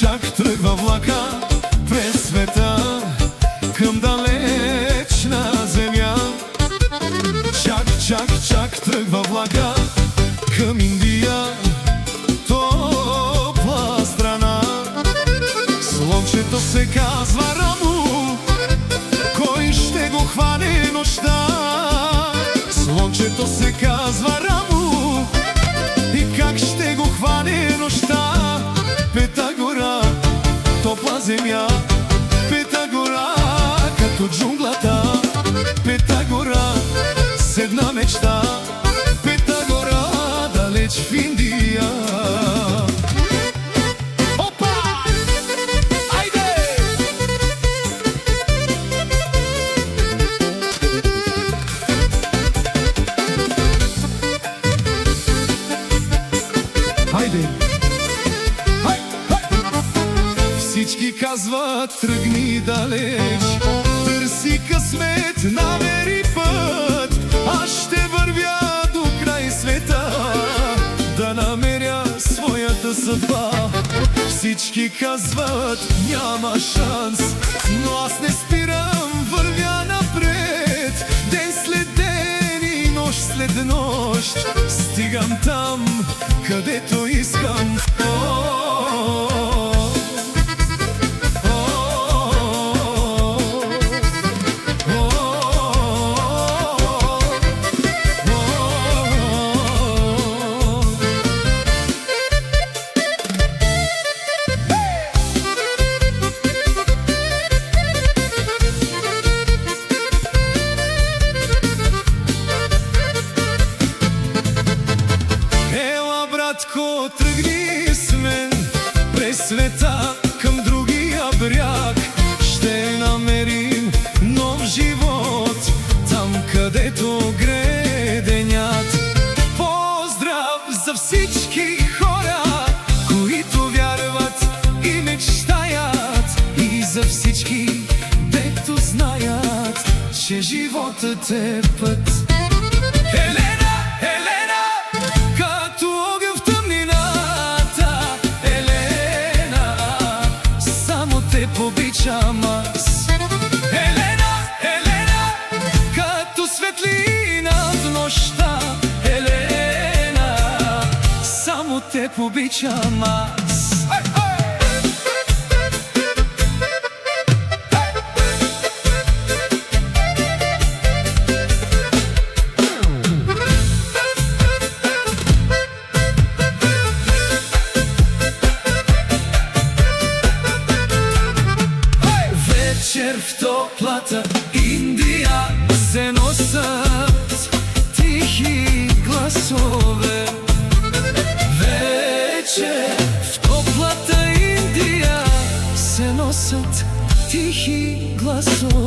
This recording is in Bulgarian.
чак тръгва влака през света към далечна земя. Чак тръгва влака към Индия, топла страна. Слънчето се казва Раму, кой ще го хване нощта? Слънчето се казва Раму, и как ще го хване нощта? Пета гора, топла земя, пета гора, като джунглата. Пета гора, с една мечта, пета гора, далеч в Индия. Опа! Айде! Айде! Всички казват, тръгни далеч, търси късмет, намери път. Аз ще вървя до край света, да намеря своята съдба. Всички казват, няма шанс, но аз не спирам, вървя напред. Ден след ден и нощ след нощ, стигам там, където искам. Братко, тръгни с мен през света към другия бряг. Ще намерим нов живот там, където грее денят. Поздрав за всички хора, които вярват и мечтаят, и за всички, дето знаят, че животът е път. Обичам аз, Елена, като светлина в нощта. Елена, само те обичам аз. В топлата Индия се носят тихи гласове. Вече в топлата Индия се носят тихи гласове.